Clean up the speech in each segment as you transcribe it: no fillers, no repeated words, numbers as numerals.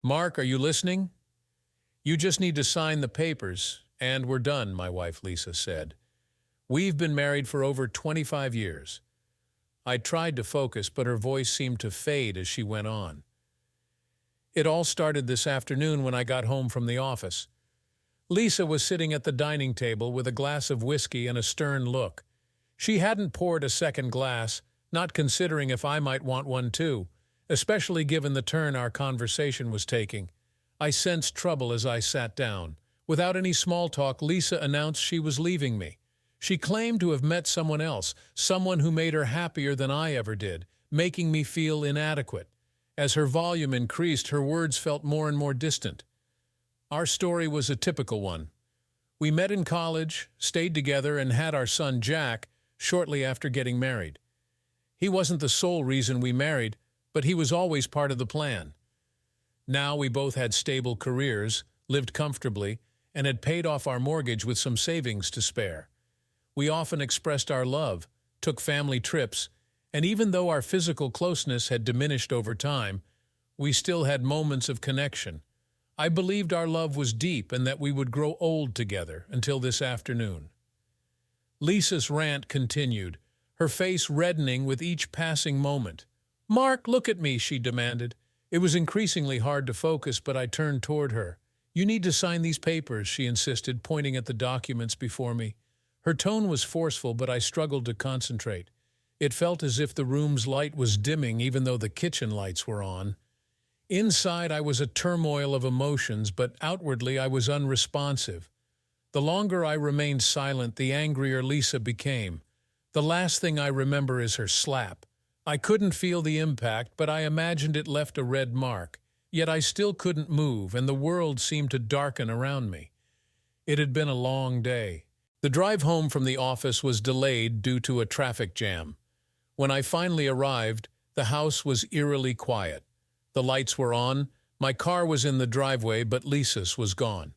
Mark, are you listening? You just need to sign the papers, and we're done, my wife Lisa said. We've been married for over 25 years. I tried to focus, but her voice seemed to fade as she went on. It all started this afternoon when I got home from the office. Lisa was sitting at the dining table with a glass of whiskey and a stern look. She hadn't poured a second glass, not considering if I might want one too, especially given the turn our conversation was taking. I sensed trouble as I sat down. Without any small talk, Lisa announced she was leaving me. She claimed to have met someone else, someone who made her happier than I ever did, making me feel inadequate. As her volume increased, her words felt more and more distant. Our story was a typical one. We met in college, stayed together, and had our son Jack shortly after getting married. He wasn't the sole reason we married, but he was always part of the plan. Now we both had stable careers, lived comfortably, and had paid off our mortgage with some savings to spare. We often expressed our love, took family trips, and even though our physical closeness had diminished over time, we still had moments of connection. I believed our love was deep and that we would grow old together until this afternoon. Lisa's rant continued, her face reddening with each passing moment. "Mark, look at me," she demanded. It was increasingly hard to focus, but I turned toward her. "You need to sign these papers," she insisted, pointing at the documents before me. Her tone was forceful, but I struggled to concentrate. It felt as if the room's light was dimming even though the kitchen lights were on. Inside I was a turmoil of emotions, but outwardly I was unresponsive. The longer I remained silent, the angrier Lisa became. The last thing I remember is her slap. I couldn't feel the impact, but I imagined it left a red mark. Yet I still couldn't move, and the world seemed to darken around me. It had been a long day. The drive home from the office was delayed due to a traffic jam. When I finally arrived, the house was eerily quiet. The lights were on, my car was in the driveway, but Lisa's was gone.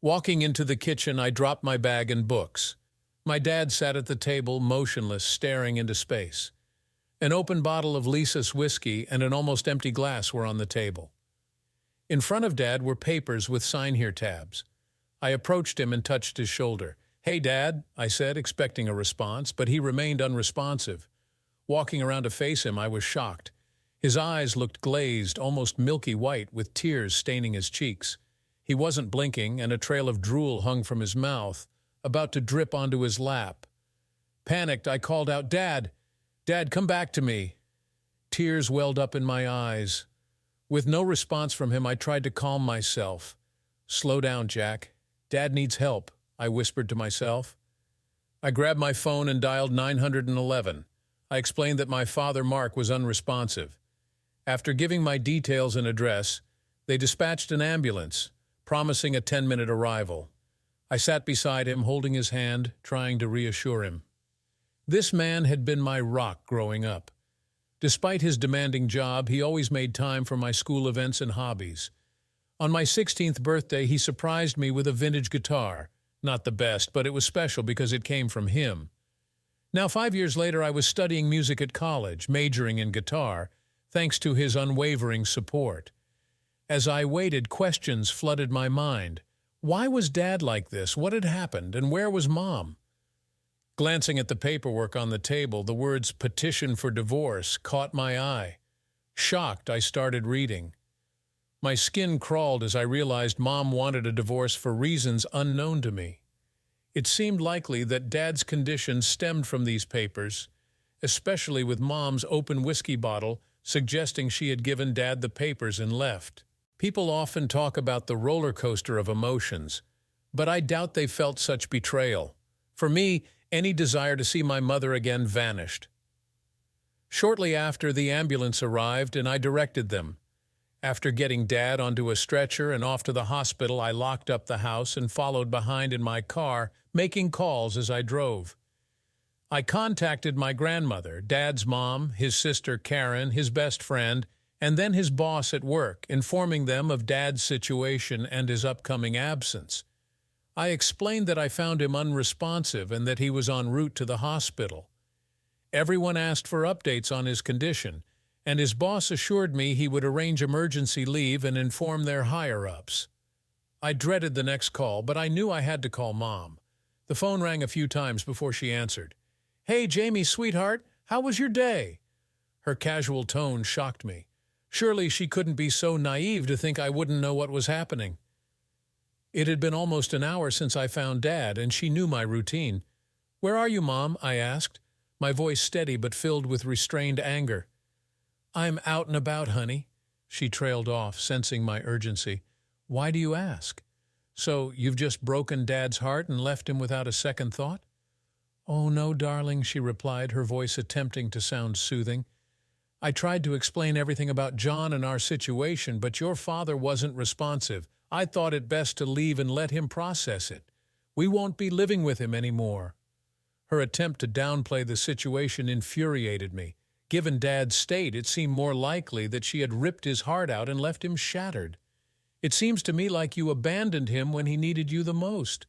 Walking into the kitchen, I dropped my bag and books. My dad sat at the table, motionless, staring into space. An open bottle of Lisa's whiskey and an almost empty glass were on the table. In front of Dad were papers with "Sign Here" tabs. I approached him and touched his shoulder. "Hey, Dad," I said, expecting a response, but he remained unresponsive. Walking around to face him, I was shocked. His eyes looked glazed, almost milky white, with tears staining his cheeks. He wasn't blinking, and a trail of drool hung from his mouth, about to drip onto his lap. Panicked, I called out, "Dad! Dad, come back to me!" Tears welled up in my eyes. With no response from him, I tried to calm myself. "Slow down, Jack. Dad needs help," I whispered to myself. I grabbed my phone and dialed 911. I explained that my father, Mark, was unresponsive. After giving my details and address, they dispatched an ambulance, promising a 10-minute arrival. I sat beside him, holding his hand, trying to reassure him. This man had been my rock growing up. Despite his demanding job, he always made time for my school events and hobbies. On my 16th birthday, he surprised me with a vintage guitar. Not the best, but it was special because it came from him. Now, 5 years later, I was studying music at college, majoring in guitar, thanks to his unwavering support. As I waited, questions flooded my mind. Why was Dad like this? What had happened? And where was Mom? Glancing at the paperwork on the table, the words "petition for divorce" caught my eye. Shocked, I started reading. My skin crawled as I realized Mom wanted a divorce for reasons unknown to me. It seemed likely that Dad's condition stemmed from these papers, especially with Mom's open whiskey bottle suggesting she had given Dad the papers and left. People often talk about the roller coaster of emotions, but I doubt they felt such betrayal. For me, any desire to see my mother again vanished. Shortly after, the ambulance arrived and I directed them. After getting Dad onto a stretcher and off to the hospital, I locked up the house and followed behind in my car, making calls as I drove. I contacted my grandmother, Dad's mom, his sister Karen, his best friend, and then his boss at work, informing them of Dad's situation and his upcoming absence. I explained that I found him unresponsive and that he was en route to the hospital. Everyone asked for updates on his condition, and his boss assured me he would arrange emergency leave and inform their higher-ups. I dreaded the next call, but I knew I had to call Mom. The phone rang a few times before she answered. "Hey, Jamie, sweetheart, how was your day?" Her casual tone shocked me. Surely she couldn't be so naive to think I wouldn't know what was happening. It had been almost an hour since I found Dad, and she knew my routine. "Where are you, Mom?" I asked, my voice steady but filled with restrained anger. "I'm out and about, honey." She trailed off, sensing my urgency. "Why do you ask? So you've just broken Dad's heart and left him without a second thought?" "Oh, no, darling," she replied, her voice attempting to sound soothing. "I tried to explain everything about John and our situation, but your father wasn't responsive. I thought it best to leave and let him process it. We won't be living with him anymore." Her attempt to downplay the situation infuriated me. Given Dad's state, it seemed more likely that she had ripped his heart out and left him shattered. "It seems to me like you abandoned him when he needed you the most.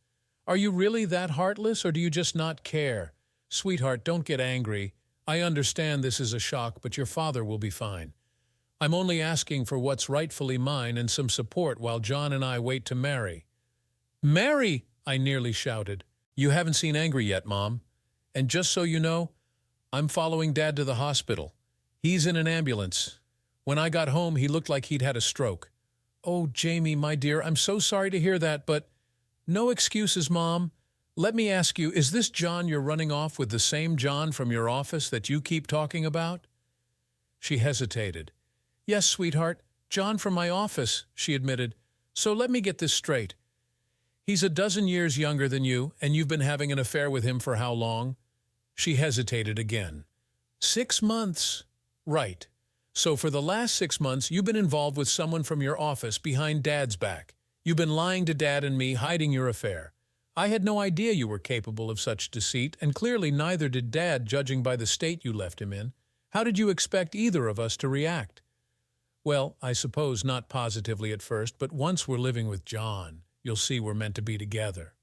Are you really that heartless, or do you just not care? Sweetheart, don't get angry. I understand this is a shock, but your father will be fine. I'm only asking for what's rightfully mine and some support while John and I wait to marry." "Marry!" I nearly shouted. "You haven't seen angry yet, Mom. And just so you know, I'm following Dad to the hospital. He's in an ambulance. When I got home, he looked like he'd had a stroke." "Oh, Jamie, my dear, I'm so sorry to hear that, but—" "No excuses, Mom. Let me ask you, is this John you're running off with the same John from your office that you keep talking about?" She hesitated. "Yes, sweetheart, John from my office," she admitted. "So let me get this straight. He's a dozen years younger than you, and you've been having an affair with him for how long?" She hesitated again. 6 months. "Right. So for the last 6 months, you've been involved with someone from your office behind Dad's back. You've been lying to Dad and me, hiding your affair. I had no idea you were capable of such deceit, and clearly neither did Dad, judging by the state you left him in. How did you expect either of us to react?" "Well, I suppose not positively at first, but once we're living with John, you'll see we're meant to be together."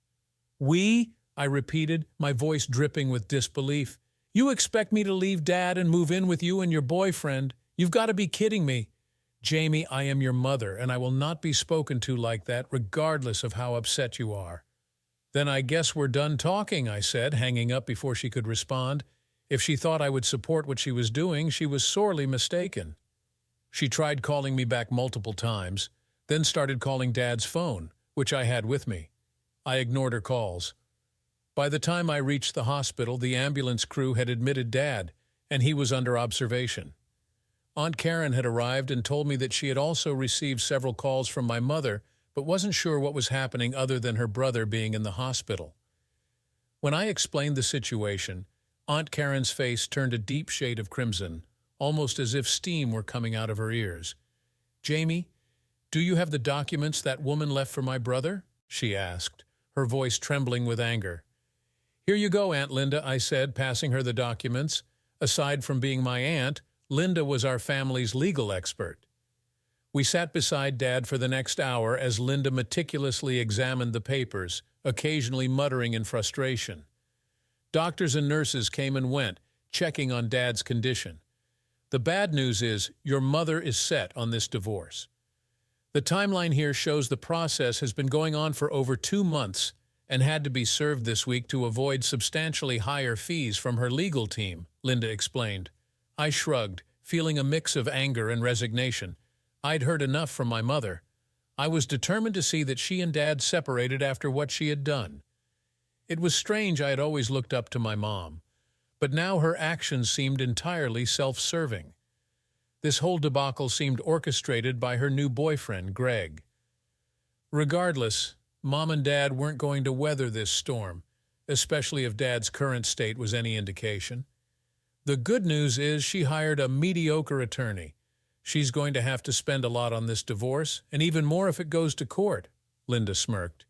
"We?" I repeated, my voice dripping with disbelief. "You expect me to leave Dad and move in with you and your boyfriend? You've got to be kidding me." "Jamie, I am your mother, and I will not be spoken to like that, regardless of how upset you are." "Then I guess we're done talking," I said, hanging up before she could respond. If she thought I would support what she was doing, she was sorely mistaken. She tried calling me back multiple times, then started calling Dad's phone, which I had with me. I ignored her calls. By the time I reached the hospital, the ambulance crew had admitted Dad, and he was under observation. Aunt Karen had arrived and told me that she had also received several calls from my mother, but wasn't sure what was happening other than her brother being in the hospital. When I explained the situation, Aunt Karen's face turned a deep shade of crimson, almost as if steam were coming out of her ears. "Jamie, do you have the documents that woman left for my brother?" she asked, her voice trembling with anger. "Here you go, Aunt Linda," I said, passing her the documents. Aside from being my aunt, Linda was our family's legal expert. We sat beside Dad for the next hour as Linda meticulously examined the papers, occasionally muttering in frustration. Doctors and nurses came and went, checking on Dad's condition. The bad news is your mother is set on this divorce. The timeline here shows the process has been going on for over 2 months and had to be served this week to avoid substantially higher fees from her legal team, Linda explained. I shrugged, feeling a mix of anger and resignation. I'd heard enough from my mother. I was determined to see that she and Dad separated after what she had done. It was strange I had always looked up to my mom, but now her actions seemed entirely self-serving. This whole debacle seemed orchestrated by her new boyfriend, Greg. Regardless, Mom and Dad weren't going to weather this storm, especially if Dad's current state was any indication. The good news is she hired a mediocre attorney. She's going to have to spend a lot on this divorce, and even more if it goes to court, Linda smirked.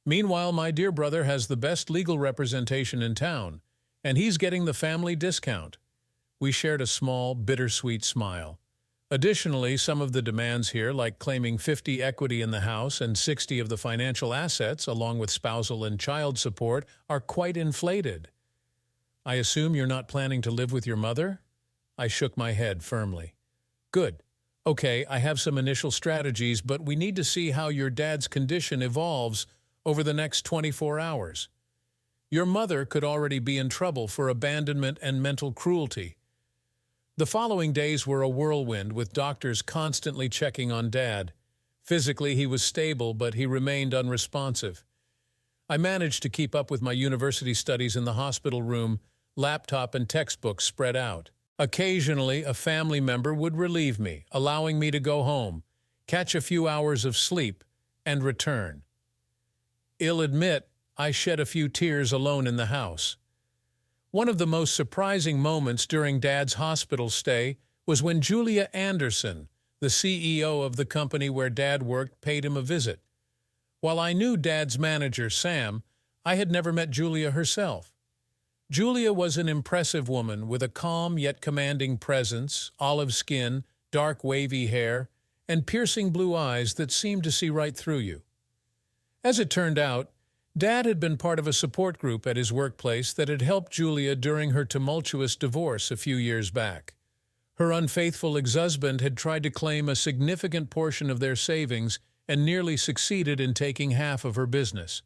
Meanwhile, my dear brother has the best legal representation in town, and he's getting the family discount. We shared a small, bittersweet smile. Additionally, some of the demands here, like claiming 50 equity in the house and 60 of the financial assets, along with spousal and child support, are quite inflated. I assume you're not planning to live with your mother? I shook my head firmly. Good. Okay, I have some initial strategies, but we need to see how your dad's condition evolves over the next 24 hours. Your mother could already be in trouble for abandonment and mental cruelty. The following days were a whirlwind, with doctors constantly checking on Dad. Physically, he was stable, but he remained unresponsive. I managed to keep up with my university studies in the hospital room, laptop and textbooks spread out. Occasionally, a family member would relieve me, allowing me to go home, catch a few hours of sleep, and return. I'll admit, I shed a few tears alone in the house. One of the most surprising moments during Dad's hospital stay was when Julia Anderson, the CEO of the company where Dad worked, paid him a visit. While I knew Dad's manager, Sam, I had never met Julia herself. Julia was an impressive woman with a calm yet commanding presence, olive skin, dark wavy hair, and piercing blue eyes that seemed to see right through you. As it turned out, Dad had been part of a support group at his workplace that had helped Julia during her tumultuous divorce a few years back. Her unfaithful ex-husband had tried to claim a significant portion of their savings and nearly succeeded in taking half of her business.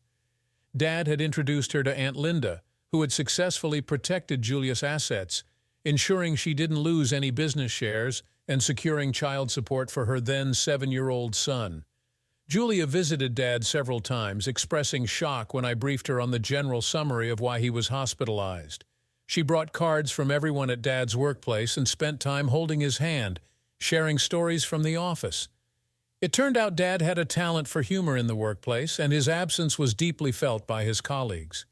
Dad had introduced her to Aunt Linda, who had successfully protected Julia's assets, ensuring she didn't lose any business shares and securing child support for her then 7-year-old son. Julia visited Dad several times, expressing shock when I briefed her on the general summary of why he was hospitalized. She brought cards from everyone at Dad's workplace and spent time holding his hand, sharing stories from the office. It turned out Dad had a talent for humor in the workplace, and his absence was deeply felt by his colleagues.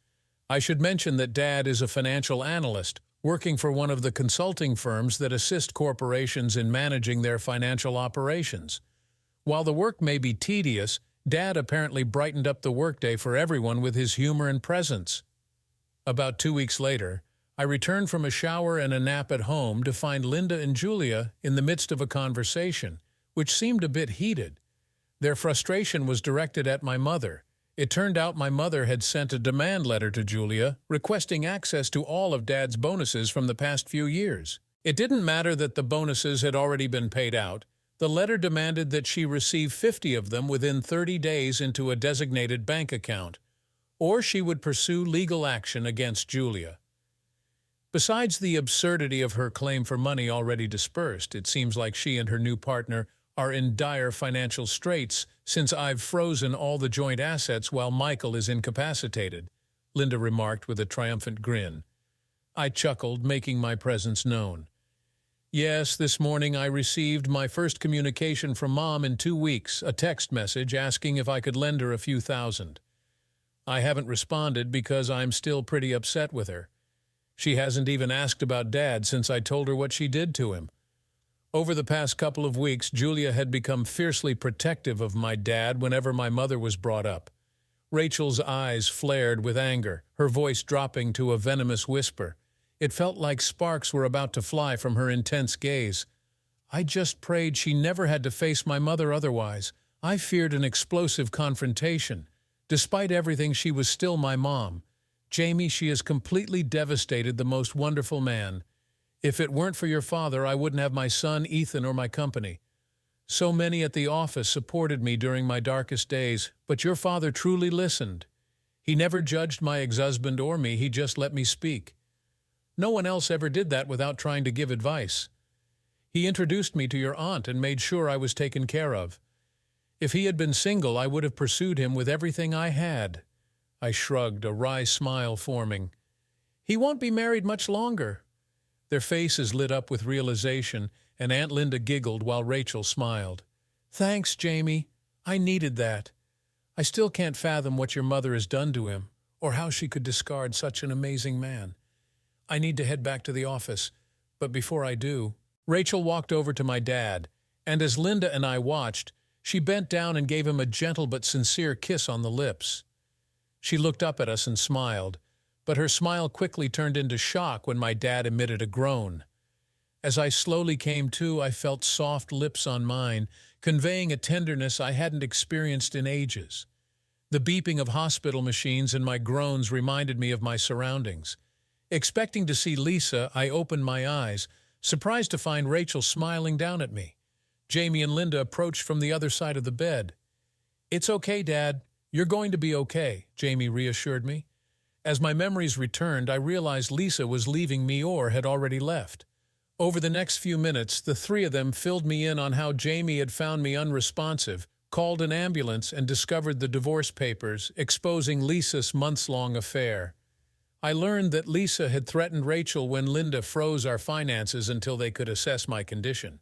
I should mention that Dad is a financial analyst, working for one of the consulting firms that assist corporations in managing their financial operations. While the work may be tedious, Dad apparently brightened up the workday for everyone with his humor and presence. About 2 weeks later, I returned from a shower and a nap at home to find Linda and Julia in the midst of a conversation, which seemed a bit heated. Their frustration was directed at my mother. It turned out my mother had sent a demand letter to Julia, requesting access to all of Dad's bonuses from the past few years. It didn't matter that the bonuses had already been paid out. The letter demanded that she receive 50 of them within 30 days into a designated bank account, or she would pursue legal action against Julia. Besides the absurdity of her claim for money already dispersed, it seems like she and her new partner are in dire financial straits since I've frozen all the joint assets while Michael is incapacitated, Linda remarked with a triumphant grin. I chuckled, making my presence known. Yes, this morning I received my first communication from Mom in 2 weeks, a text message asking if I could lend her a few thousand. I haven't responded because I'm still pretty upset with her. She hasn't even asked about Dad since I told her what she did to him. Over the past couple of weeks, Julia had become fiercely protective of my dad whenever my mother was brought up. Rachel's eyes flared with anger, her voice dropping to a venomous whisper. It felt like sparks were about to fly from her intense gaze. I just prayed she never had to face my mother otherwise. I feared an explosive confrontation. Despite everything, she was still my mom. Jamie, she has completely devastated the most wonderful man. If it weren't for your father, I wouldn't have my son, Ethan, or my company. So many at the office supported me during my darkest days, but your father truly listened. He never judged my ex-husband or me, he just let me speak. No one else ever did that without trying to give advice. He introduced me to your aunt and made sure I was taken care of. If he had been single, I would have pursued him with everything I had. I shrugged, a wry smile forming. He won't be married much longer. Their faces lit up with realization, and Aunt Linda giggled while Rachel smiled. Thanks, Jamie. I needed that. I still can't fathom what your mother has done to him, or how she could discard such an amazing man. I need to head back to the office, but before I do, Rachel walked over to my dad, and as Linda and I watched, she bent down and gave him a gentle but sincere kiss on the lips. She looked up at us and smiled, but her smile quickly turned into shock when my dad emitted a groan. As I slowly came to, I felt soft lips on mine, conveying a tenderness I hadn't experienced in ages. The beeping of hospital machines and my groans reminded me of my surroundings. Expecting to see Lisa, I opened my eyes, surprised to find Rachel smiling down at me. Jamie and Linda approached from the other side of the bed. "It's okay, Dad. You're going to be okay," Jamie reassured me. As my memories returned, I realized Lisa was leaving me or had already left. Over the next few minutes, the three of them filled me in on how Jamie had found me unresponsive, called an ambulance, and discovered the divorce papers, exposing Lisa's months-long affair. I learned that Lisa had threatened Rachel when Linda froze our finances until they could assess my condition.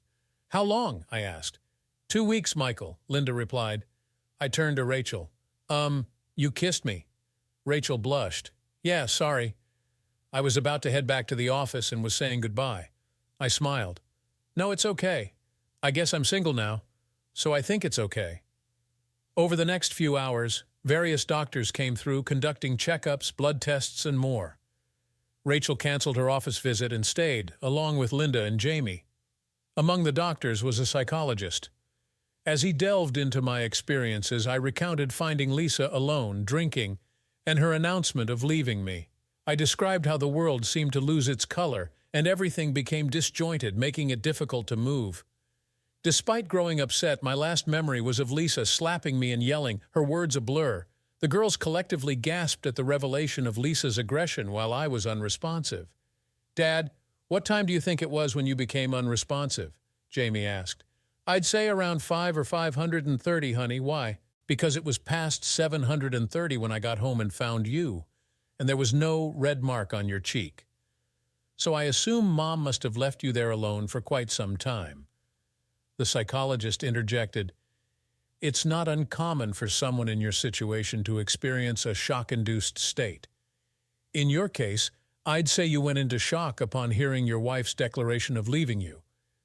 "How long?" I asked. "2 weeks, Michael," Linda replied. I turned to Rachel. You kissed me." Rachel blushed. "Yeah, sorry. I was about to head back to the office and was saying goodbye." I smiled. "No, it's okay. I guess I'm single now, so I think it's okay." Over the next few hours, various doctors came through, conducting checkups, blood tests, and more. Rachel canceled her office visit and stayed, along with Linda and Jamie. Among the doctors was a psychologist. As he delved into my experiences, I recounted finding Lisa alone, drinking, and her announcement of leaving me. I described how the world seemed to lose its color, and everything became disjointed, making it difficult to move. Despite growing upset, my last memory was of Lisa slapping me and yelling, her words a blur. The girls collectively gasped at the revelation of Lisa's aggression while I was unresponsive. "Dad, what time do you think it was when you became unresponsive?" Jamie asked. "I'd say around 5 or 530, honey. Why?" "Because it was past 730 when I got home and found you, and there was no red mark on your cheek. So I assume Mom must have left you there alone for quite some time." The psychologist interjected, "It's not uncommon for someone in your situation to experience a shock-induced state. In your case, I'd say you went into shock upon hearing your wife's declaration of leaving you.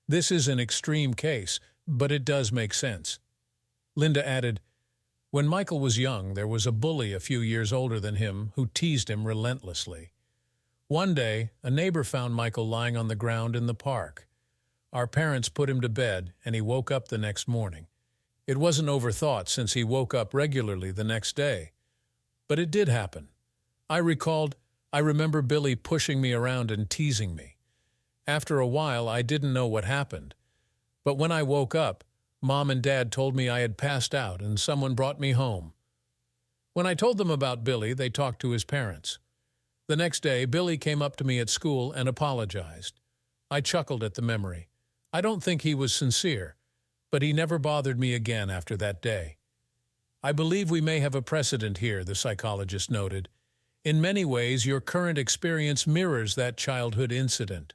This is an extreme case, but it does make sense." Linda added, "When Michael was young, there was a bully a few years older than him who teased him relentlessly. One day, a neighbor found Michael lying on the ground in the park. Our parents put him to bed, and he woke up the next morning. It wasn't overthought since he woke up regularly the next day. But it did happen. I remember Billy pushing me around and teasing me. After a while, I didn't know what happened. But when I woke up, Mom and Dad told me I had passed out and someone brought me home. When I told them about Billy, they talked to his parents. The next day, Billy came up to me at school and apologized. I chuckled at the memory. I don't think he was sincere, but he never bothered me again after that day. "I believe we may have a precedent here," the psychologist noted. "In many ways, your current experience mirrors that childhood incident."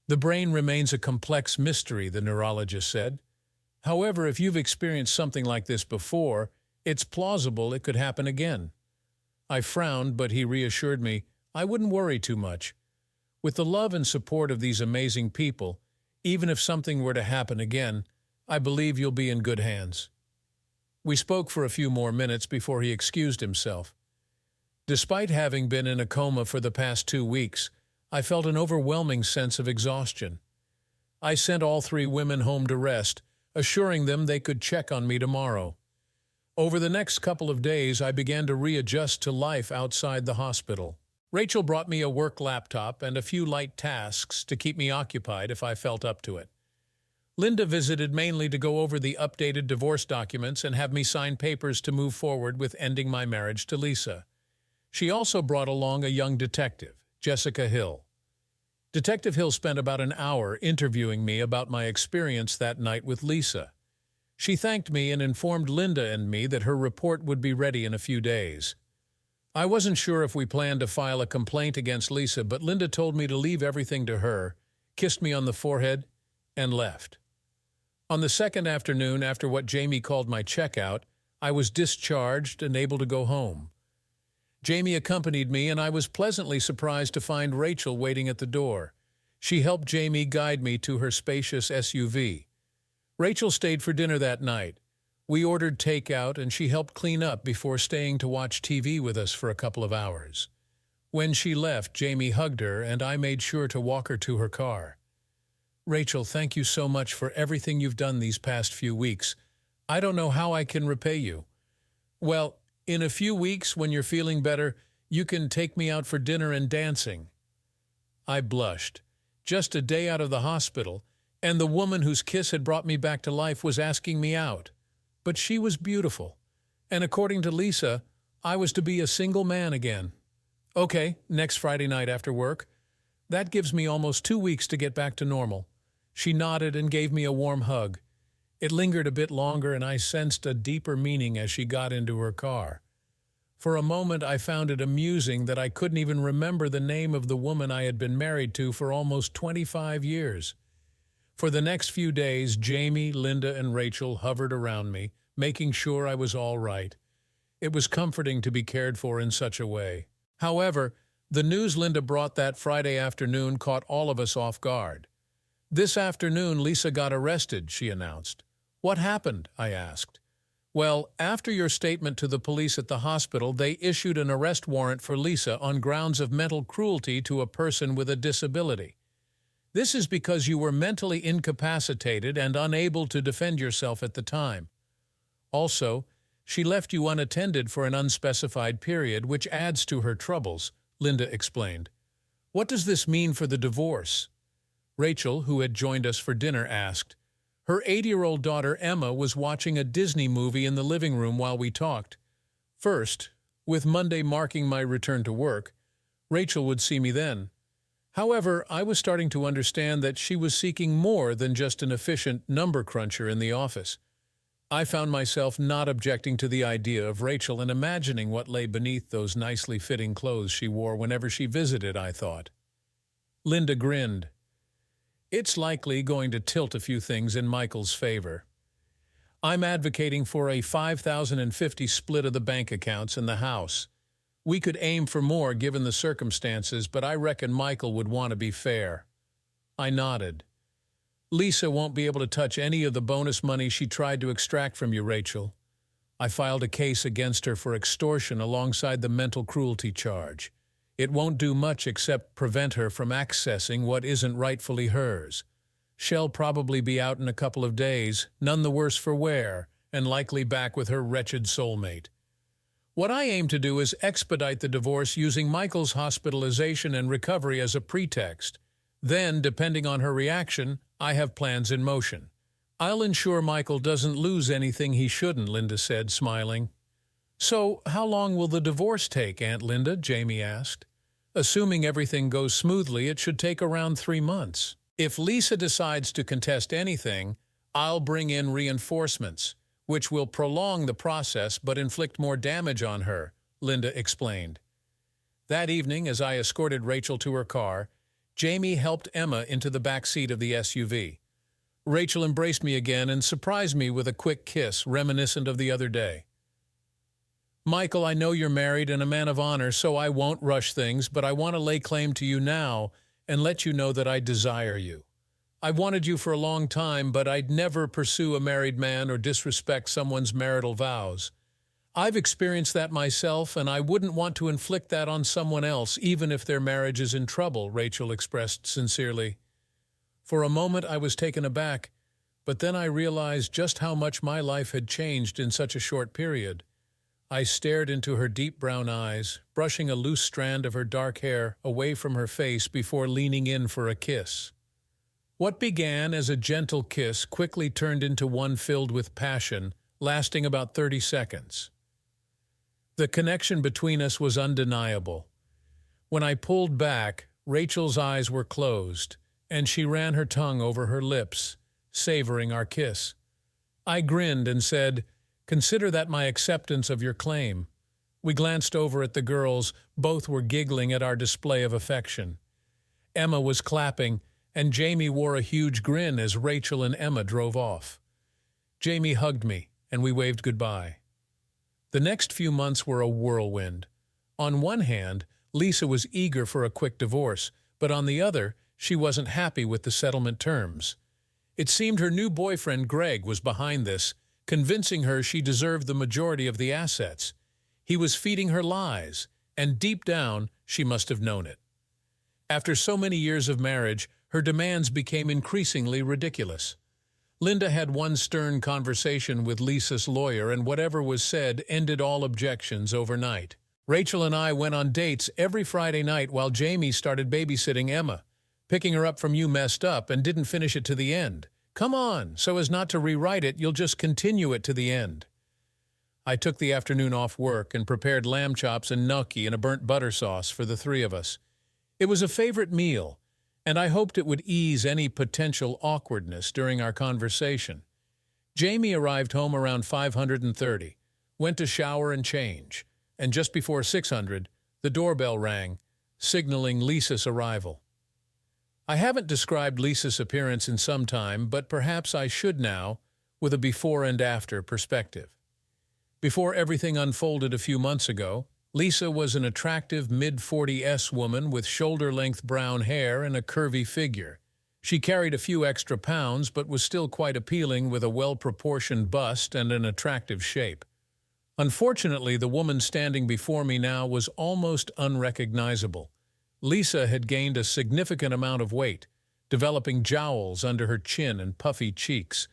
"The brain remains a complex mystery," the neurologist said. "However, if you've experienced something like this before, it's plausible it could happen again." I frowned, but he reassured me I wouldn't worry too much. With the love and support of these amazing people, even if something were to happen again, I believe you'll be in good hands. We spoke for a few more minutes before he excused himself. Despite having been in a coma for the past 2 weeks, I felt an overwhelming sense of exhaustion. I sent all 3 women home to rest, assuring them they could check on me tomorrow. Over the next couple of days, I began to readjust to life outside the hospital. Rachel brought me a work laptop and a few light tasks to keep me occupied if I felt up to it. Linda visited mainly to go over the updated divorce documents and have me sign papers to move forward with ending my marriage to Lisa. She also brought along a young detective, Jessica Hill. Detective Hill spent about an hour interviewing me about my experience that night with Lisa. She thanked me and informed Linda and me that her report would be ready in a few days. I wasn't sure if we planned to file a complaint against Lisa, but Linda told me to leave everything to her, kissed me on the forehead, and left. On the second afternoon, after what Jamie called my checkout, I was discharged and able to go home. Jamie accompanied me, and I was pleasantly surprised to find Rachel waiting at the door. She helped Jamie guide me to her spacious SUV. Rachel stayed for dinner that night. We ordered takeout, and she helped clean up before staying to watch TV with us for a couple of hours. When she left, Jamie hugged her, and I made sure to walk her to her car. "Rachel, thank you so much for everything you've done these past few weeks. I don't know how I can repay you." "Well, in a few weeks, when you're feeling better, you can take me out for dinner and dancing." I blushed. just a day out of the hospital, and the woman whose kiss had brought me back to life was asking me out. But she was beautiful, and according to Lisa, I was to be a single man again. Okay, next Friday night after work. That gives me almost 2 weeks to get back to normal. She nodded and gave me a warm hug. It lingered a bit longer, and I sensed a deeper meaning as she got into her car. For a moment I found it amusing that I couldn't even remember the name of the woman I had been married to for almost 25 years. For the next few days, Jamie, Linda, and Rachel hovered around me, making sure I was all right. It was comforting to be cared for in such a way. However, the news Linda brought that Friday afternoon caught all of us off guard. "This afternoon, Lisa got arrested," she announced. "What happened?" I asked. "Well, after your statement to the police at the hospital, they issued an arrest warrant for Lisa on grounds of mental cruelty to a person with a disability. This is because you were mentally incapacitated and unable to defend yourself at the time. Also, she left you unattended for an unspecified period, which adds to her troubles," Linda explained. "What does this mean for the divorce?" Rachel, who had joined us for dinner, asked. Her 8-year-old daughter Emma was watching a Disney movie in the living room while we talked. First, with Monday marking my return to work, Rachel would see me then. However, I was starting to understand that she was seeking more than just an efficient number cruncher in the office. I found myself not objecting to the idea of Rachel and imagining what lay beneath those nicely fitting clothes she wore whenever she visited, I thought. Linda grinned. "It's likely going to tilt a few things in Michael's favor. I'm advocating for a 5,050 split of the bank accounts in the house. We could aim for more given the circumstances, but I reckon Michael would want to be fair." I nodded. "Lisa won't be able to touch any of the bonus money she tried to extract from you, Rachel. I filed a case against her for extortion alongside the mental cruelty charge. It won't do much except prevent her from accessing what isn't rightfully hers. She'll probably be out in a couple of days, none the worse for wear, and likely back with her wretched soulmate. What I aim to do is expedite the divorce using Michael's hospitalization and recovery as a pretext. Then, depending on her reaction, I have plans in motion. I'll ensure Michael doesn't lose anything he shouldn't," Linda said, smiling. "So, how long will the divorce take, Aunt Linda?" Jamie asked. "Assuming everything goes smoothly, it should take around 3 months. If Lisa decides to contest anything, I'll bring in reinforcements, which will prolong the process but inflict more damage on her," Linda explained. That evening, as I escorted Rachel to her car, Jamie helped Emma into the back seat of the SUV. Rachel embraced me again and surprised me with a quick kiss, reminiscent of the other day. "Michael, I know you're married and a man of honor, so I won't rush things, but I want to lay claim to you now and let you know that I desire you. I've wanted you for a long time, but I'd never pursue a married man or disrespect someone's marital vows. I've experienced that myself, and I wouldn't want to inflict that on someone else, even if their marriage is in trouble," Rachel expressed sincerely. For a moment I was taken aback, but then I realized just how much my life had changed in such a short period. I stared into her deep brown eyes, brushing a loose strand of her dark hair away from her face before leaning in for a kiss. What began as a gentle kiss quickly turned into one filled with passion, lasting about 30 seconds. The connection between us was undeniable. When I pulled back, Rachel's eyes were closed, and she ran her tongue over her lips, savoring our kiss. I grinned and said, "Consider that my acceptance of your claim." We glanced over at the girls. Both were giggling at our display of affection. Emma was clapping, and Jamie wore a huge grin as Rachel and Emma drove off. Jamie hugged me, and we waved goodbye. The next few months were a whirlwind. On one hand, Lisa was eager for a quick divorce, but on the other, she wasn't happy with the settlement terms. It seemed her new boyfriend Greg was behind this, convincing her she deserved the majority of the assets. He was feeding her lies, and deep down, she must have known it. After so many years of marriage, her demands became increasingly ridiculous. Linda had one stern conversation with Lisa's lawyer, and whatever was said ended all objections overnight. Rachel and I went on dates every Friday night while Jamie started babysitting Emma. Picking her up from you messed up and didn't finish it to the end. Come on, so as not to rewrite it, you'll just continue it to the end. I took the afternoon off work and prepared lamb chops and gnocchi and a burnt butter sauce for the three of us. It was a favorite meal, and I hoped it would ease any potential awkwardness during our conversation. Jamie arrived home around 5:30, went to shower and change, and just before 600, the doorbell rang, signaling Lisa's arrival. I haven't described Lisa's appearance in some time, but perhaps I should now, with a before and after perspective. Before everything unfolded a few months ago, Lisa was an attractive mid-40s woman with shoulder-length brown hair and a curvy figure. She carried a few extra pounds but was still quite appealing with a well-proportioned bust and an attractive shape. Unfortunately, the woman standing before me now was almost unrecognizable. Lisa had gained a significant amount of weight, developing jowls under her chin and puffy cheeks.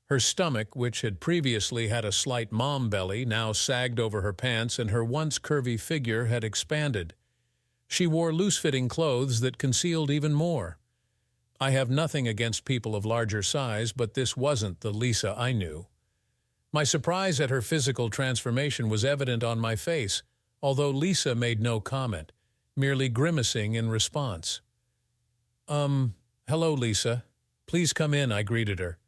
Her stomach, which had previously had a slight mom belly, now sagged over her pants, and her once curvy figure had expanded. She wore loose-fitting clothes that concealed even more. I have nothing against people of larger size, but this wasn't the Lisa I knew. My surprise at her physical transformation was evident on my face, although Lisa made no comment, merely grimacing in response. Hello, Lisa. Please come in, I greeted her.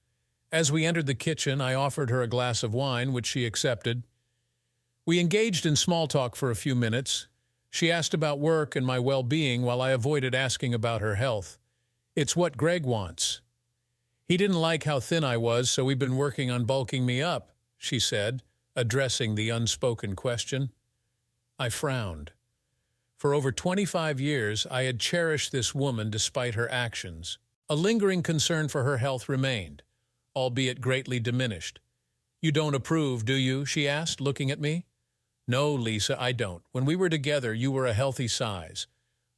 As we entered the kitchen, I offered her a glass of wine, which she accepted. We engaged in small talk for a few minutes. She asked about work and my well-being while I avoided asking about her health. It's what Greg wants. He didn't like how thin I was, so we've been working on bulking me up, she said, addressing the unspoken question. I frowned. For over 25 years, I had cherished this woman despite her actions. A lingering concern for her health remained, albeit greatly diminished. You don't approve, do you? She asked, looking at me. No, Lisa, I don't. When we were together, you were a healthy size.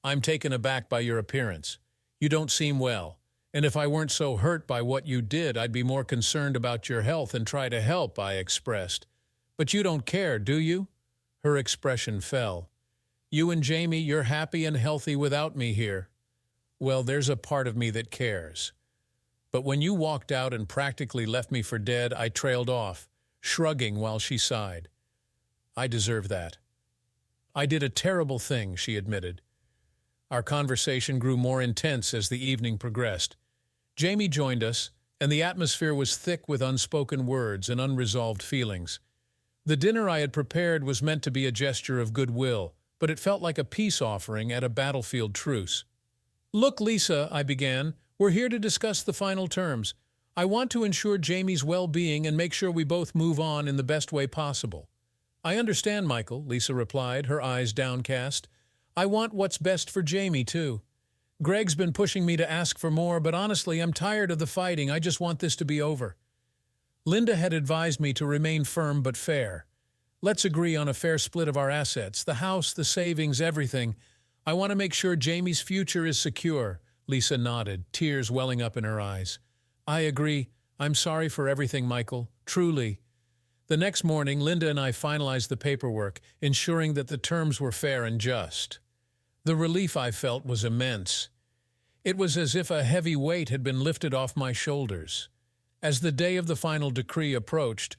I'm taken aback by your appearance. You don't seem well. And if I weren't so hurt by what you did, I'd be more concerned about your health and try to help, I expressed. But you don't care, do you? Her expression fell. You and Jamie, you're happy and healthy without me here. Well, there's a part of me that cares. But when you walked out and practically left me for dead, I trailed off, shrugging while she sighed. I deserve that. I did a terrible thing, she admitted. Our conversation grew more intense as the evening progressed. Jamie joined us, and the atmosphere was thick with unspoken words and unresolved feelings. The dinner I had prepared was meant to be a gesture of goodwill, but it felt like a peace offering at a battlefield truce. Look, Lisa, I began, we're here to discuss the final terms. I want to ensure Jamie's well-being and make sure we both move on in the best way possible. I understand, Michael, Lisa replied, her eyes downcast. I want what's best for Jamie, too. Greg's been pushing me to ask for more, but honestly, I'm tired of the fighting. I just want this to be over. Linda had advised me to remain firm but fair. Let's agree on a fair split of our assets, the house, the savings, everything. I want to make sure Jamie's future is secure. Lisa nodded, tears welling up in her eyes. I agree. I'm sorry for everything, Michael. Truly. The next morning, Linda and I finalized the paperwork, ensuring that the terms were fair and just. The relief I felt was immense. It was as if a heavy weight had been lifted off my shoulders. As the day of the final decree approached,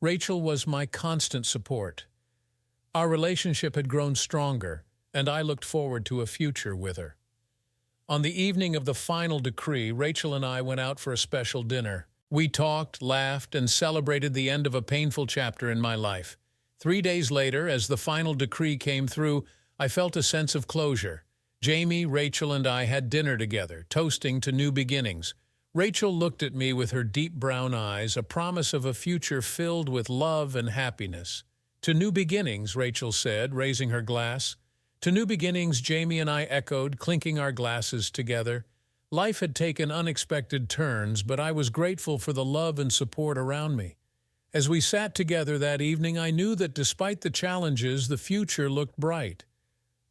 Rachel was my constant support. Our relationship had grown stronger, and I looked forward to a future with her. On the evening of the final decree, Rachel and I went out for a special dinner. We talked, laughed, and celebrated the end of a painful chapter in my life. 3 days later, as the final decree came through, I felt a sense of closure. Jamie, Rachel, and I had dinner together, toasting to new beginnings. Rachel looked at me with her deep brown eyes, a promise of a future filled with love and happiness. To new beginnings, Rachel said, raising her glass. To new beginnings, Jamie and I echoed, clinking our glasses together. Life had taken unexpected turns, but I was grateful for the love and support around me. As we sat together that evening, I knew that despite the challenges, the future looked bright.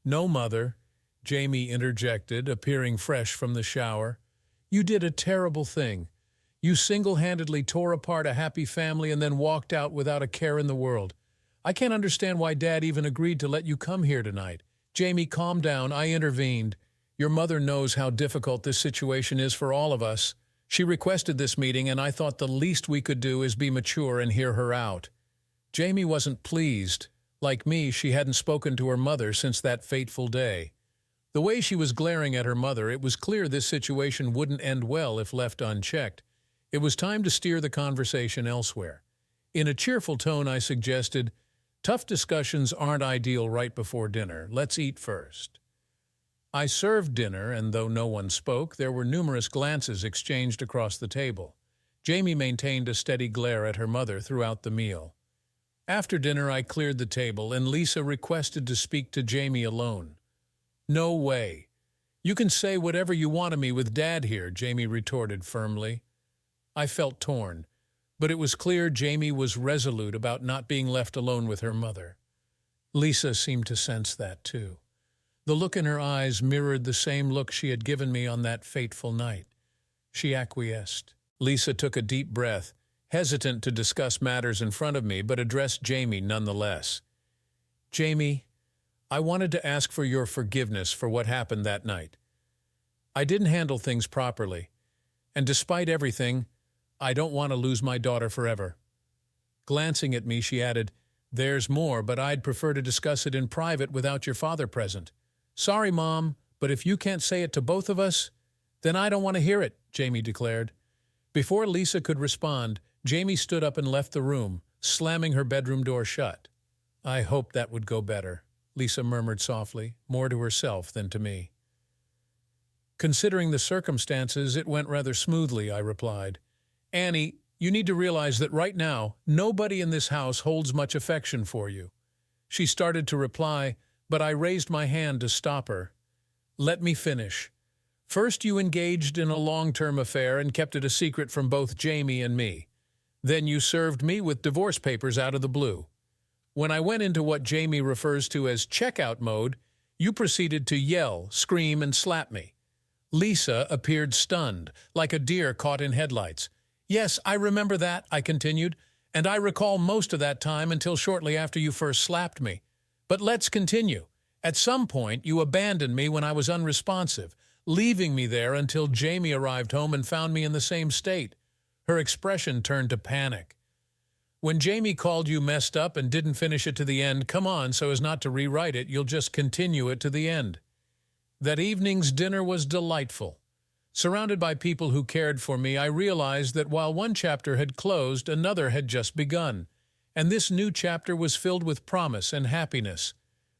No, Mother, Jamie interjected, appearing fresh from the shower. You did a terrible thing. You single-handedly tore apart a happy family and then walked out without a care in the world. I can't understand why Dad even agreed to let you come here tonight. Jamie, calm down, I intervened. Your mother knows how difficult this situation is for all of us. She requested this meeting, and I thought the least we could do is be mature and hear her out." Jamie wasn't pleased. Like me, she hadn't spoken to her mother since that fateful day. The way she was glaring at her mother, it was clear this situation wouldn't end well if left unchecked. It was time to steer the conversation elsewhere. In a cheerful tone, I suggested, "Tough discussions aren't ideal right before dinner. Let's eat first." I served dinner, and though no one spoke, there were numerous glances exchanged across the table. Jamie maintained a steady glare at her mother throughout the meal. After dinner, I cleared the table, and Lisa requested to speak to Jamie alone. "No way. You can say whatever you want to me with Dad here," Jamie retorted firmly. I felt torn, but it was clear Jamie was resolute about not being left alone with her mother. Lisa seemed to sense that too. The look in her eyes mirrored the same look she had given me on that fateful night. She acquiesced. Lisa took a deep breath, hesitant to discuss matters in front of me, but addressed Jamie nonetheless. "Jamie, I wanted to ask for your forgiveness for what happened that night. I didn't handle things properly, and despite everything, I don't want to lose my daughter forever." Glancing at me, she added, "There's more, but I'd prefer to discuss it in private without your father present." "Sorry, Mom, but if you can't say it to both of us, then I don't want to hear it," Jamie declared. Before Lisa could respond, Jamie stood up and left the room, slamming her bedroom door shut. "I hoped that would go better," Lisa murmured softly, more to herself than to me. "Considering the circumstances, it went rather smoothly," I replied. "Annie, you need to realize that right now, nobody in this house holds much affection for you." She started to reply, but I raised my hand to stop her. "Let me finish. First, you engaged in a long-term affair and kept it a secret from both Jamie and me. Then you served me with divorce papers out of the blue. When I went into what Jamie refers to as checkout mode, you proceeded to yell, scream, and slap me." Lisa appeared stunned, like a deer caught in headlights. "Yes, I remember that," I continued, "and I recall most of that time until shortly after you first slapped me. But let's continue. At some point, you abandoned me when I was unresponsive, leaving me there until Jamie arrived home and found me in the same state." Her expression turned to panic. "When Jamie called you messed up and didn't finish it to the end, come on, so as not to rewrite it, you'll just continue it to the end." That evening's dinner was delightful. Surrounded by people who cared for me, I realized that while one chapter had closed, another had just begun. And this new chapter was filled with promise and happiness.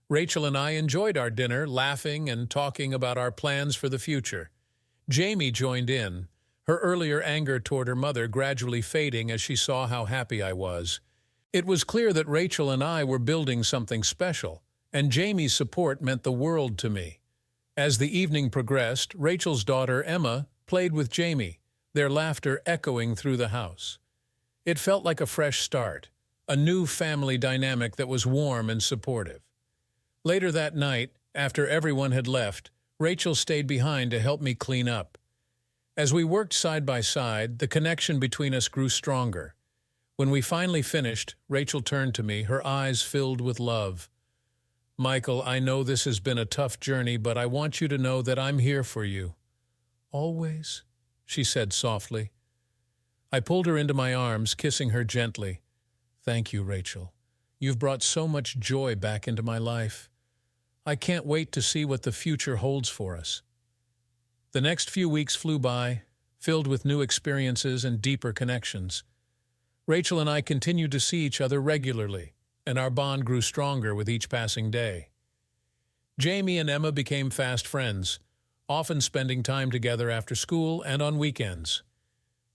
Rachel and I enjoyed our dinner, laughing and talking about our plans for the future. Jamie joined in, her earlier anger toward her mother gradually fading as she saw how happy I was. It was clear that Rachel and I were building something special, and Jamie's support meant the world to me. As the evening progressed, Rachel's daughter, Emma, played with Jamie, their laughter echoing through the house. It felt like a fresh start, a new family dynamic that was warm and supportive. Later that night, after everyone had left, Rachel stayed behind to help me clean up. As we worked side by side, the connection between us grew stronger. When we finally finished, Rachel turned to me, her eyes filled with love. "Michael, I know this has been a tough journey, but I want you to know that I'm here for you." "Always," she said softly. I pulled her into my arms, kissing her gently. "Thank you, Rachel. You've brought so much joy back into my life. I can't wait to see what the future holds for us." The next few weeks flew by, filled with new experiences and deeper connections. Rachel and I continued to see each other regularly, and our bond grew stronger with each passing day. Jamie and Emma became fast friends, often spending time together after school and on weekends.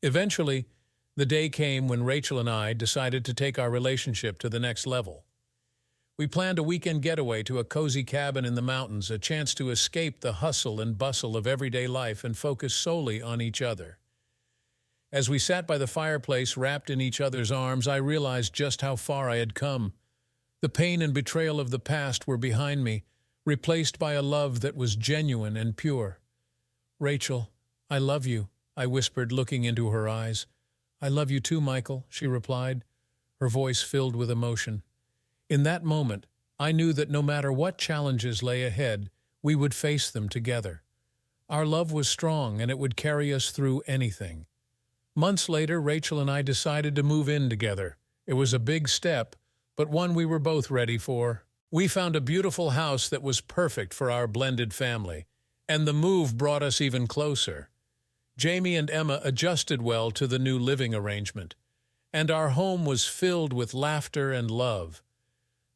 Eventually, the day came when Rachel and I decided to take our relationship to the next level. We planned a weekend getaway to a cozy cabin in the mountains, a chance to escape the hustle and bustle of everyday life and focus solely on each other. As we sat by the fireplace, wrapped in each other's arms, I realized just how far I had come. The pain and betrayal of the past were behind me, replaced by a love that was genuine and pure. "Rachel, I love you," I whispered, looking into her eyes. "I love you too, Michael," she replied, her voice filled with emotion. In that moment, I knew that no matter what challenges lay ahead, we would face them together. Our love was strong, and it would carry us through anything. Months later, Rachel and I decided to move in together. It was a big step, but one we were both ready for. We found a beautiful house that was perfect for our blended family, and the move brought us even closer. Jamie and Emma adjusted well to the new living arrangement, and our home was filled with laughter and love.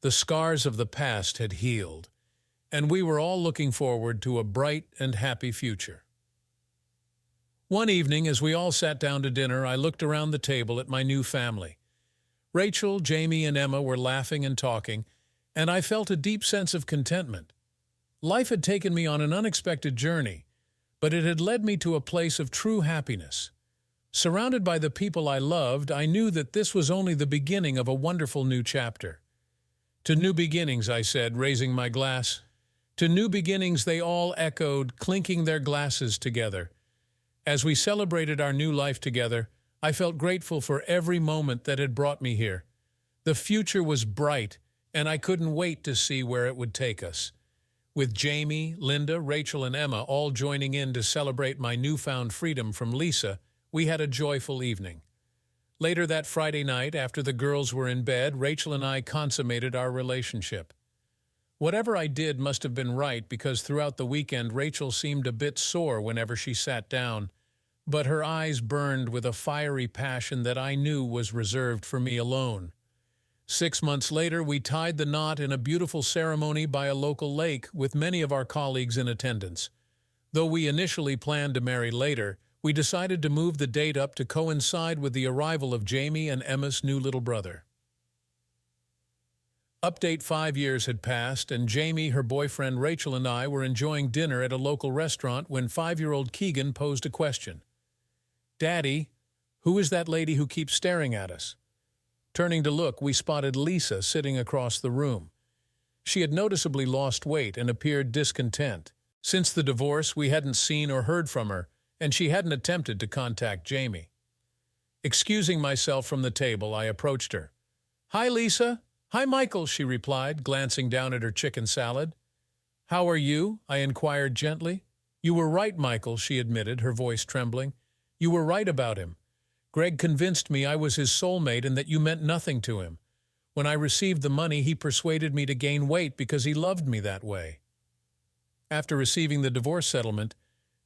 The scars of the past had healed, and we were all looking forward to a bright and happy future. One evening, as we all sat down to dinner, I looked around the table at my new family. Rachel, Jamie, and Emma were laughing and talking, and I felt a deep sense of contentment. Life had taken me on an unexpected journey, but it had led me to a place of true happiness. Surrounded by the people I loved, I knew that this was only the beginning of a wonderful new chapter. To new beginnings, I said, raising my glass. To new beginnings, they all echoed, clinking their glasses together. As we celebrated our new life together, I felt grateful for every moment that had brought me here. The future was bright, and I couldn't wait to see where it would take us. With Jamie, Linda, Rachel, and Emma all joining in to celebrate my newfound freedom from Lisa, we had a joyful evening. Later that Friday night, after the girls were in bed, Rachel and I consummated our relationship. Whatever I did must have been right, because throughout the weekend Rachel seemed a bit sore whenever she sat down, but her eyes burned with a fiery passion that I knew was reserved for me alone. 6 months later, we tied the knot in a beautiful ceremony by a local lake with many of our colleagues in attendance. Though we initially planned to marry later, we decided to move the date up to coincide with the arrival of Jamie and Emma's new little brother. Update: 5 years had passed, and Jamie, her boyfriend Rachel, and I were enjoying dinner at a local restaurant when 5-year-old Keegan posed a question. "Daddy, who is that lady who keeps staring at us?" Turning to look, we spotted Lisa sitting across the room. She had noticeably lost weight and appeared discontent. Since the divorce, we hadn't seen or heard from her, and she hadn't attempted to contact Jamie. Excusing myself from the table, I approached her. "Hi, Lisa." "Hi, Michael," she replied, glancing down at her chicken salad. "How are you?" I inquired gently. "You were right, Michael," she admitted, her voice trembling. "You were right about him. Greg convinced me I was his soulmate and that you meant nothing to him. When I received the money, he persuaded me to gain weight because he loved me that way. After receiving the divorce settlement,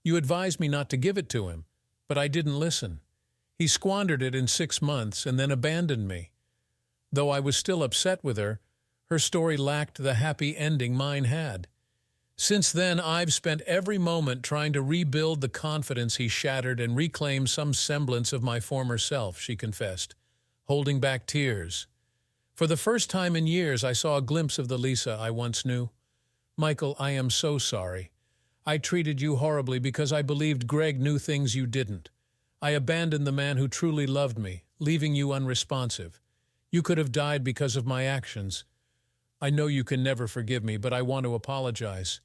you advised me not to give it to him, but I didn't listen. He squandered it in 6 months and then abandoned me. Though I was still upset with her, her story lacked the happy ending mine had. Since then, I've spent every moment trying to rebuild the confidence he shattered and reclaim some semblance of my former self," she confessed, holding back tears. "For the first time in years, I saw a glimpse of the Lisa I once knew. Michael, I am so sorry. I treated you horribly because I believed Greg knew things you didn't. I abandoned the man who truly loved me, leaving you unresponsive. You could have died because of my actions. I know you can never forgive me, but I want to apologize."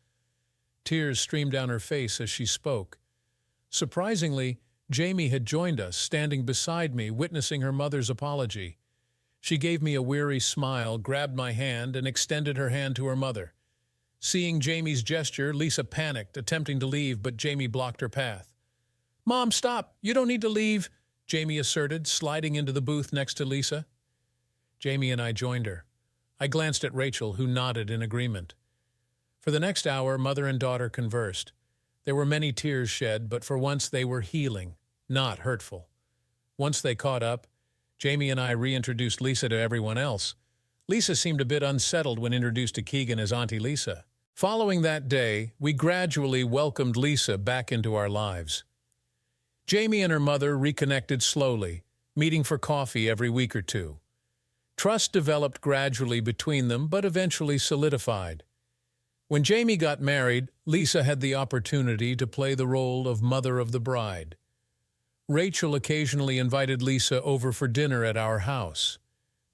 Tears streamed down her face as she spoke. Surprisingly, Jamie had joined us, standing beside me, witnessing her mother's apology. She gave me a weary smile, grabbed my hand, and extended her hand to her mother. Seeing Jamie's gesture, Lisa panicked, attempting to leave, but Jamie blocked her path. "Mom, stop! You don't need to leave," Jamie asserted, sliding into the booth next to Lisa. Jamie and I joined her. I glanced at Rachel, who nodded in agreement. For the next hour, mother and daughter conversed. There were many tears shed, but for once they were healing, not hurtful. Once they caught up, Jamie and I reintroduced Lisa to everyone else. Lisa seemed a bit unsettled when introduced to Keegan as Auntie Lisa. Following that day, we gradually welcomed Lisa back into our lives. Jamie and her mother reconnected slowly, meeting for coffee every week or two. Trust developed gradually between them, but eventually solidified. When Jamie got married, Lisa had the opportunity to play the role of mother of the bride. Rachel occasionally invited Lisa over for dinner at our house.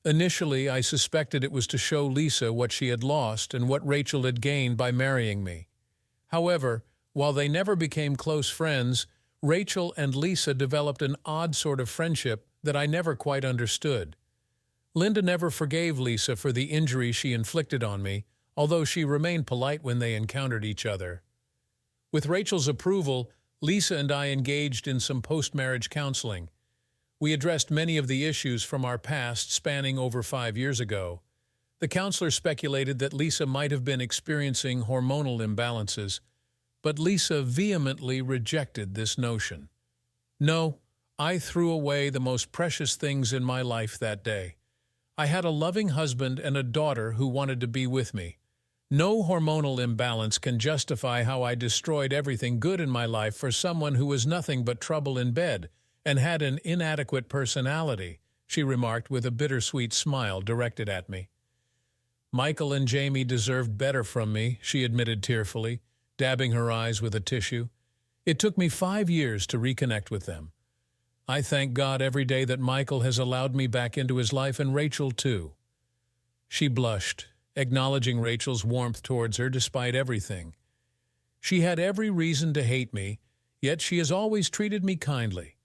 Initially, I suspected it was to show Lisa what she had lost and what Rachel had gained by marrying me. However, while they never became close friends, Rachel and Lisa developed an odd sort of friendship that I never quite understood. Linda never forgave Lisa for the injury she inflicted on me, although she remained polite when they encountered each other. With Rachel's approval, Lisa and I engaged in some post-marriage counseling. We addressed many of the issues from our past spanning over 5 years ago. The counselor speculated that Lisa might have been experiencing hormonal imbalances, but Lisa vehemently rejected this notion. No, I threw away the most precious things in my life that day. I had a loving husband and a daughter who wanted to be with me. No hormonal imbalance can justify how I destroyed everything good in my life for someone who was nothing but trouble in bed and had an inadequate personality, she remarked with a bittersweet smile directed at me. Michael and Jamie deserved better from me, she admitted tearfully, dabbing her eyes with a tissue. It took me 5 years to reconnect with them. I thank God every day that Michael has allowed me back into his life, and Rachel too. She blushed, acknowledging Rachel's warmth towards her despite everything. She had every reason to hate me, yet she has always treated me kindly.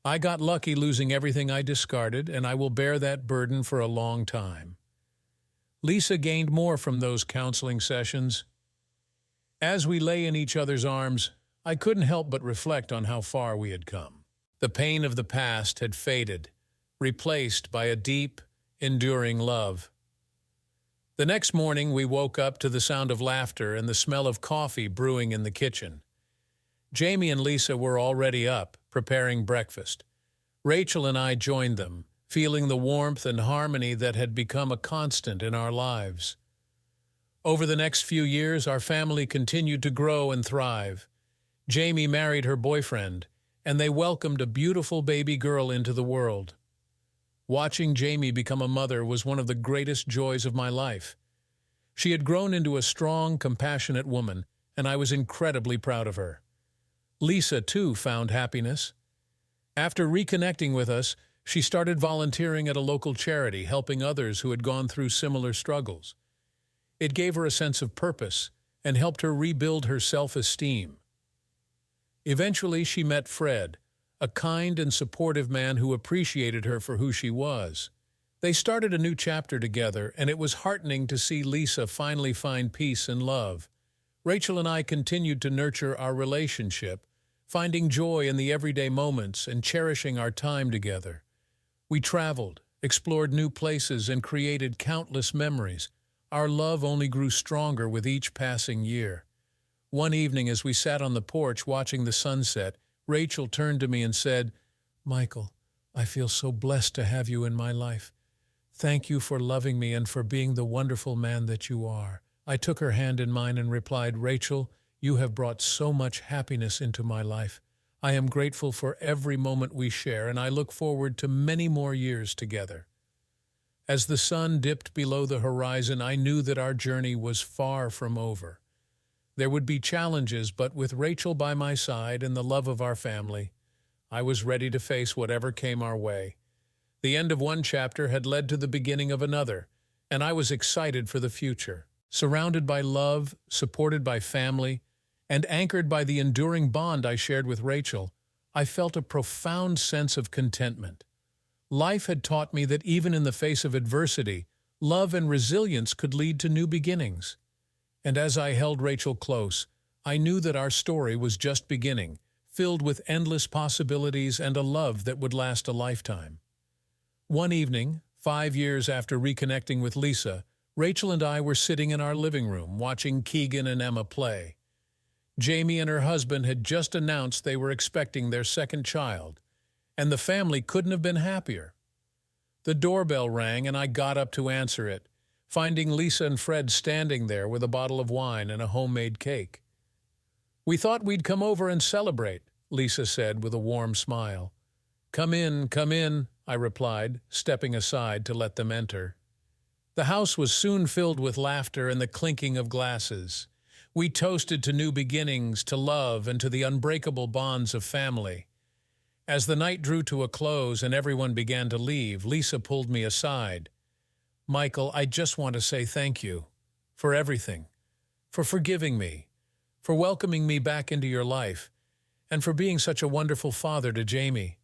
I got lucky losing everything I discarded, and I will bear that burden for a long time. Lisa gained more from those counseling sessions. As we lay in each other's arms, I couldn't help but reflect on how far we had come. The pain of the past had faded, replaced by a deep, enduring love. The next morning, we woke up to the sound of laughter and the smell of coffee brewing in the kitchen. Jamie and Lisa were already up, preparing breakfast. Rachel and I joined them, feeling the warmth and harmony that had become a constant in our lives. Over the next few years, our family continued to grow and thrive. Jamie married her boyfriend, and they welcomed a beautiful baby girl into the world. Watching Jamie become a mother was one of the greatest joys of my life. She had grown into a strong, compassionate woman, and I was incredibly proud of her. Lisa, too, found happiness. After reconnecting with us, she started volunteering at a local charity, helping others who had gone through similar struggles. It gave her a sense of purpose and helped her rebuild her self-esteem. Eventually, she met Fred, a kind and supportive man who appreciated her for who she was. They started a new chapter together, and it was heartening to see Lisa finally find peace and love. Rachel and I continued to nurture our relationship, finding joy in the everyday moments and cherishing our time together. We traveled, explored new places, and created countless memories. Our love only grew stronger with each passing year. One evening, as we sat on the porch watching the sunset, Rachel turned to me and said, "Michael, I feel so blessed to have you in my life. Thank you for loving me and for being the wonderful man that you are." I took her hand in mine and replied, "Rachel, you have brought so much happiness into my life. I am grateful for every moment we share, and I look forward to many more years together." As the sun dipped below the horizon, I knew that our journey was far from over. There would be challenges, but with Rachel by my side and the love of our family, I was ready to face whatever came our way. The end of one chapter had led to the beginning of another, and I was excited for the future. Surrounded by love, supported by family, and anchored by the enduring bond I shared with Rachel, I felt a profound sense of contentment. Life had taught me that even in the face of adversity, love and resilience could lead to new beginnings. And as I held Rachel close, I knew that our story was just beginning, filled with endless possibilities and a love that would last a lifetime. One evening, 5 years after reconnecting with Lisa, Rachel and I were sitting in our living room watching Keegan and Emma play. Jamie and her husband had just announced they were expecting their second child, and the family couldn't have been happier. The doorbell rang, and I got up to answer it, finding Lisa and Fred standing there with a bottle of wine and a homemade cake. "We thought we'd come over and celebrate," Lisa said with a warm smile. Come in," I replied, stepping aside to let them enter. The house was soon filled with laughter and the clinking of glasses. We toasted to new beginnings, to love, and to the unbreakable bonds of family. As the night drew to a close and everyone began to leave, Lisa pulled me aside. "Michael, I just want to say thank you for everything, for forgiving me, for welcoming me back into your life, and for being such a wonderful father to Jamie.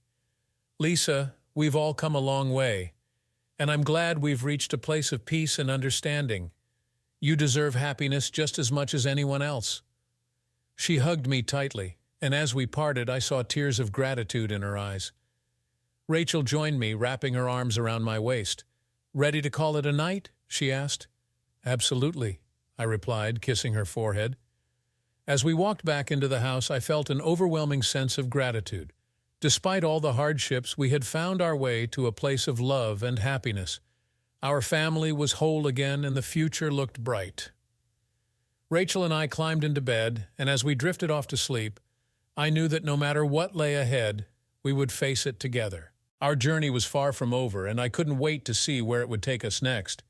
Lisa, we've all come a long way, and I'm glad we've reached a place of peace and understanding. You deserve happiness just as much as anyone else." She hugged me tightly, and as we parted, I saw tears of gratitude in her eyes. Rachel joined me, wrapping her arms around my waist. "Ready to call it a night?" she asked. "Absolutely," I replied, kissing her forehead. As we walked back into the house, I felt an overwhelming sense of gratitude. Despite all the hardships, we had found our way to a place of love and happiness. Our family was whole again, and the future looked bright. Rachel and I climbed into bed, and as we drifted off to sleep, I knew that no matter what lay ahead, we would face it together. Our journey was far from over, and I couldn't wait to see where it would take us next.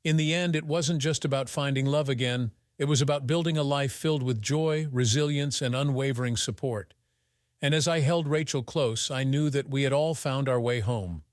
In the end, it wasn't just about finding love again, it was about building a life filled with joy, resilience, and unwavering support. And as I held Rachel close, I knew that we had all found our way home.